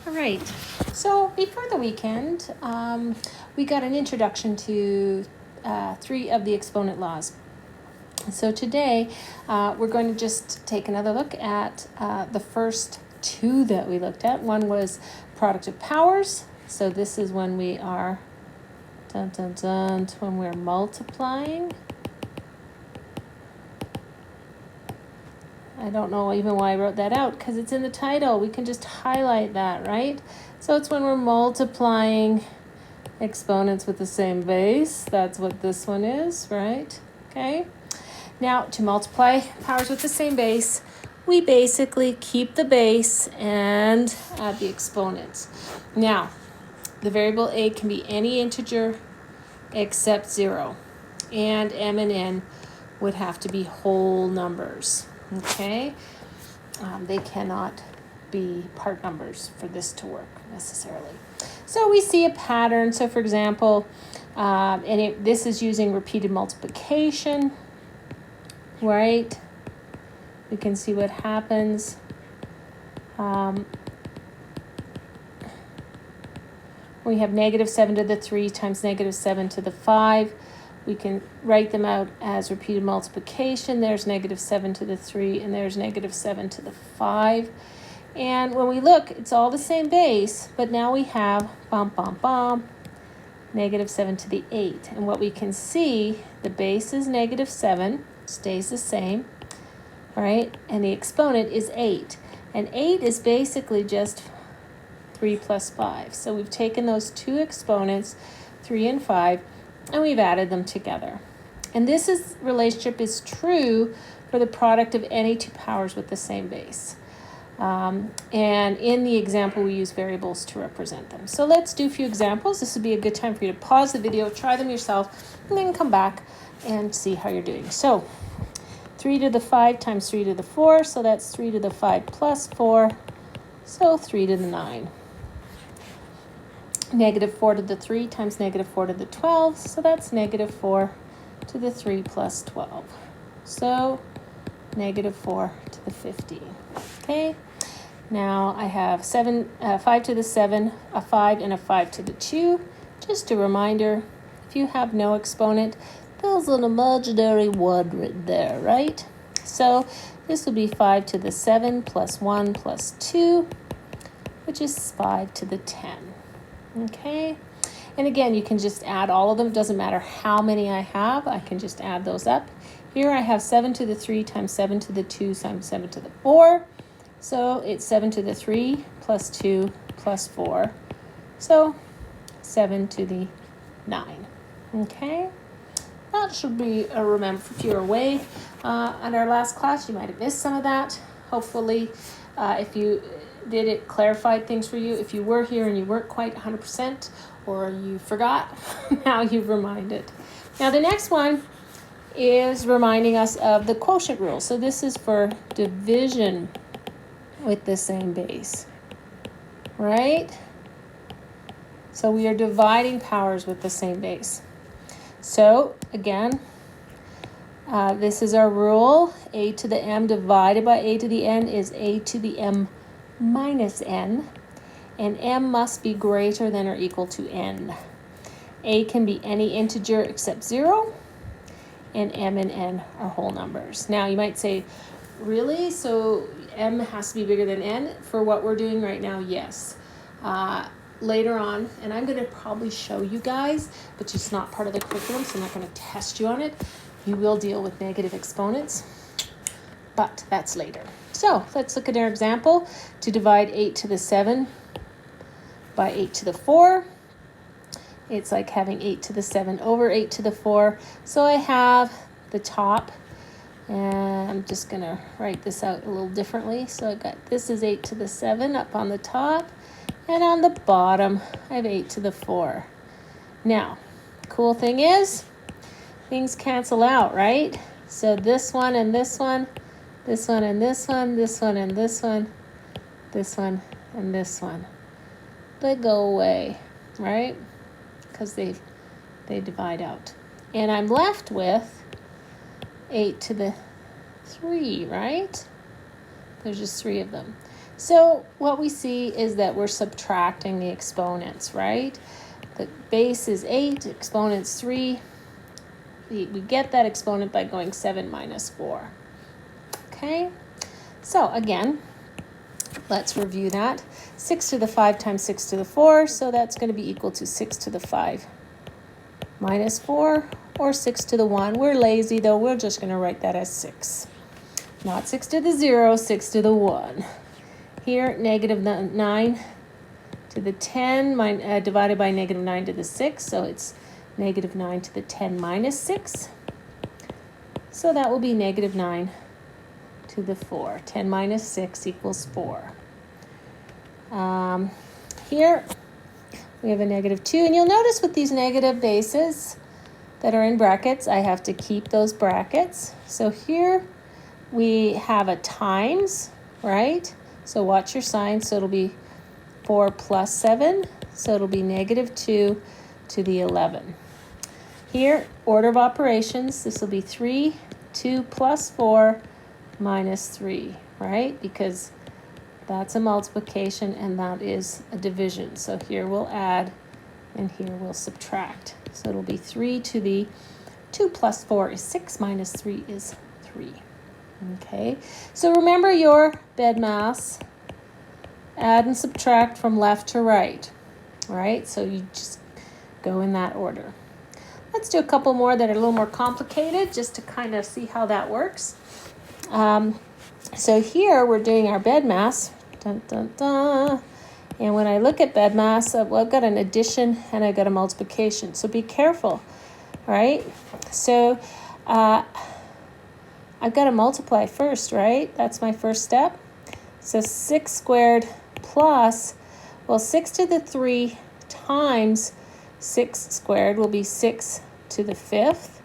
All right, so before the weekend, we got an introduction to 3 of the exponent laws. So today, we're going to just take another look at the first 2 that we looked at. One was product of powers. So this is when we are, when we're multiplying. I don't know even why I wrote that out, because it's in the title. We can just highlight that, right? So it's when we're multiplying exponents with the same base. That's what this one is, right? Okay. Now, to multiply powers with the same base, we basically keep the base and add the exponents. Now, the variable a can be any integer except 0. And m and n would have to be whole numbers. Okay, they cannot be part numbers for this to work necessarily. So we see a pattern. So for example, this is using repeated multiplication, right? We can see what happens. We have -7 to the 3 times -7 to the 5. We can write them out as repeated multiplication. There's -7 to the 3, and there's -7 to the 5. And when we look, it's all the same base, but now we have -7 to the 8. And what we can see, the base is -7, stays the same, all right? And the exponent is 8. And 8 is basically just 3 plus 5. So we've taken those 2 exponents, 3 and 5, and we've added them together. And this relationship is true for the product of any 2 powers with the same base. And in the example, we use variables to represent them. So let's do a few examples. This would be a good time for you to pause the video, try them yourself, and then come back and see how you're doing. So 3 to the 5 times 3 to the 4, so that's 3 to the 5 plus 4, so 3 to the 9. -4 to the 3 times -4 to the 12, so that's -4 to the 3 plus 12. So -4 to the 15. Okay, now I have 5 to the 7, a 5, and a 5 to the 2. Just a reminder, if you have no exponent, there's an imaginary 1 written there, right? So this will be 5 to the 7 plus 1 plus 2, which is 5 to the 10. Okay, and again, you can just add all of them. It doesn't matter how many I have. I can just add those up. Here I have 7 to the 3 times 7 to the 2 times 7 to the 4. So it's 7 to the 3 plus 2 plus 4. So 7 to the 9. Okay, that should be a remember if you're away. On our last class, you might have missed some of that. Hopefully, if you did, it clarified things for you. If you were here and you weren't quite 100% or you forgot, now you've reminded. Now the next one is reminding us of the quotient rule. So this is for division with the same base, right? So we are dividing powers with the same base. So again, this is our rule. A to the m divided by a to the n is a to the m minus n, and m must be greater than or equal to n. A can be any integer except 0, and m and n are whole numbers. Now you might say, really? So m has to be bigger than n for what we're doing right now? Yes. Later on, and I'm going to probably show you guys, but it's not part of the curriculum, so I'm not going to test you on it. You will deal with negative exponents, but that's later. So let's look at our example. To divide 8 to the 7 by 8 to the 4, it's like having 8 to the 7 over 8 to the 4. So I have the top, and I'm just going to write this out a little differently. So I got this is 8 to the 7 up on the top, and on the bottom I have 8 to the 4. Now, cool thing is, things cancel out, right? So this one and this one, this one and this one, this one and this one, this one and this one, they go away, right? Because they divide out. And I'm left with 8 to the 3, right? There's just 3 of them. So what we see is that we're subtracting the exponents, right? The base is 8, exponent's 3. We get that exponent by going 7 minus 4. Okay, so again, let's review that. 6 to the 5 times 6 to the 4, so that's going to be equal to 6 to the 5 minus 4, or 6 to the 1. We're lazy though, we're just going to write that as 6. Not 6 to the 0, 6 to the 1. Here, negative 9 to the 10 divided by negative 9 to the 6, so it's negative 9 to the 10 minus 6. So that will be negative 9 to the 4. 10 minus 6 equals 4. Here, we have a negative 2, and you'll notice with these negative bases that are in brackets, I have to keep those brackets. So here we have a times, right? So watch your sign. So it'll be 4 plus 7. So it'll be negative 2 to the 11. Here, order of operations, this will be 3, 2 plus 4 minus 3, right? Because that's a multiplication and that is a division. So here we'll add and here we'll subtract. So it'll be 3 to the 2 plus 4 is 6 minus 3 is 3. Okay, so remember your BEDMAS. Add and subtract from left to right. All right, so you just go in that order. Let's do a couple more that are a little more complicated just to kind of see how that works. So here we're doing our BEDMAS. Dun, dun, dun. And when I look at BEDMAS, well, I've got an addition and I've got a multiplication. So be careful, all right? So I've got to multiply first, right? That's my first step. So 6 squared plus, well, 6 to the 3 times 6 squared will be 6 to the 5th.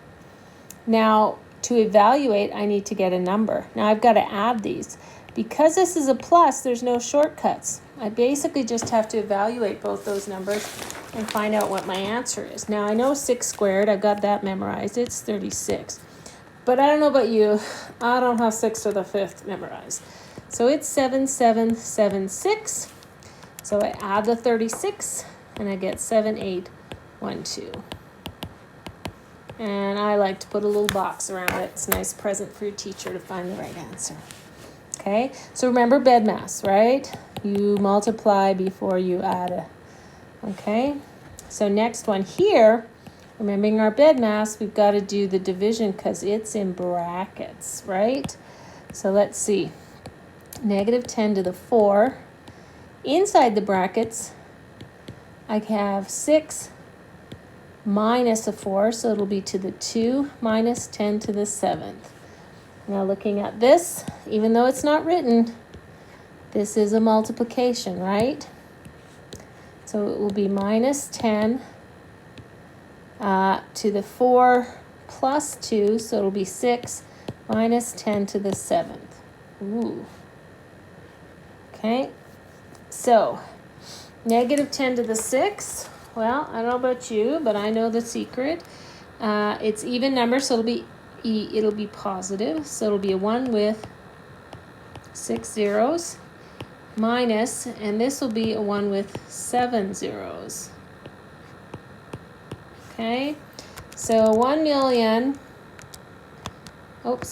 Now, to evaluate, I need to get a number. Now, I've got to add these. Because this is a plus, there's no shortcuts. I basically just have to evaluate both those numbers and find out what my answer is. Now, I know 6 squared. I've got that memorized. It's 36. But I don't know about you. I don't have 6 to the 5th memorized. So it's 7776. So I add the 36, and I get 7812. And I like to put a little box around it. It's a nice present for your teacher to find the right answer. Okay, so remember BEDMAS, right? You multiply before you add. Okay, so next one here, remembering our BEDMAS, we've got to do the division because it's in brackets, right? So let's see. Negative 10 to the 4. Inside the brackets, I have 6 minus a 4, so it'll be to the 2 minus 10 to the 7th. Now looking at this, even though it's not written, this is a multiplication, right? So it will be minus 10 to the 4 plus 2, so it'll be 6 minus 10 to the 7th. Ooh. Okay, so negative 10 to the 6. Well, I don't know about you, but I know the secret. It's even numbers, so it'll be positive. So it'll be a 1 with 6 zeros minus, and this will be a 1 with 7 zeros. Okay, so 1 million,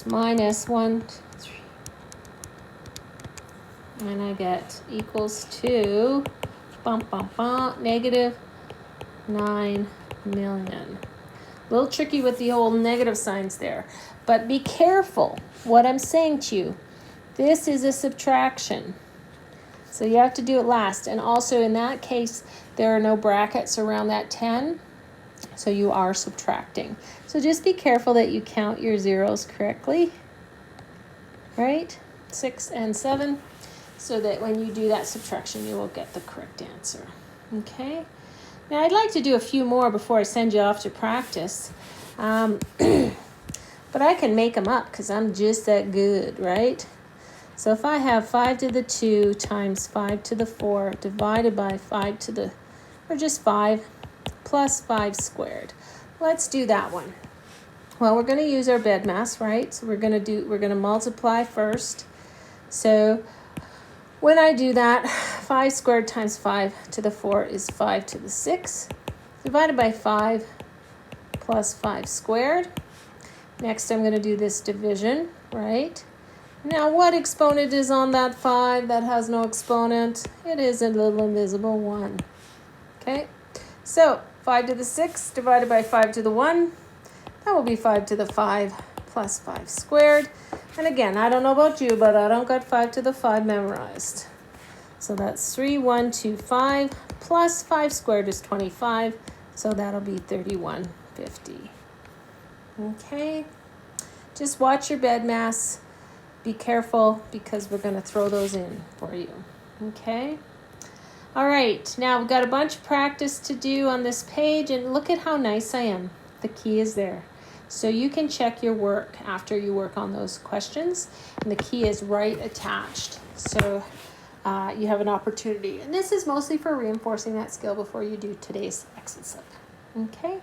minus 1, 2, 3, and I get equals to negative 9 million. A little tricky with the whole negative signs there, but be careful what I'm saying to you. This is a subtraction, so you have to do it last. And also in that case, there are no brackets around that 10, so you are subtracting. So just be careful that you count your zeros correctly, right? 6 and 7, so that when you do that subtraction, you will get the correct answer. Okay? Now, I'd like to do a few more before I send you off to practice. But I can make them up because I'm just that good, right? So if I have 5 to the 2 times 5 to the 4 divided by 5 to the, or just 5 plus 5 squared. Let's do that one. Well, we're going to use our BEDMAS, right? So we're going to multiply first. So When I do that, 5 squared times 5 to the 4 is 5 to the 6, divided by 5 plus 5 squared. Next, I'm going to do this division, right? Now, what exponent is on that 5 that has no exponent? It is a little invisible 1. Okay, so 5 to the 6 divided by 5 to the 1, that will be 5 to the 5 plus 5 squared. And again, I don't know about you, but I don't got 5 to the 5 memorized. So that's 3125 plus 5 squared is 25, so that'll be 3150. Okay, just watch your bed mass. Be careful because we're going to throw those in for you. Okay. All right, now we've got a bunch of practice to do on this page, and look at how nice I am. The key is there. So you can check your work after you work on those questions, and the key is right attached. So you have an opportunity. And this is mostly for reinforcing that skill before you do today's exit slip. Okay?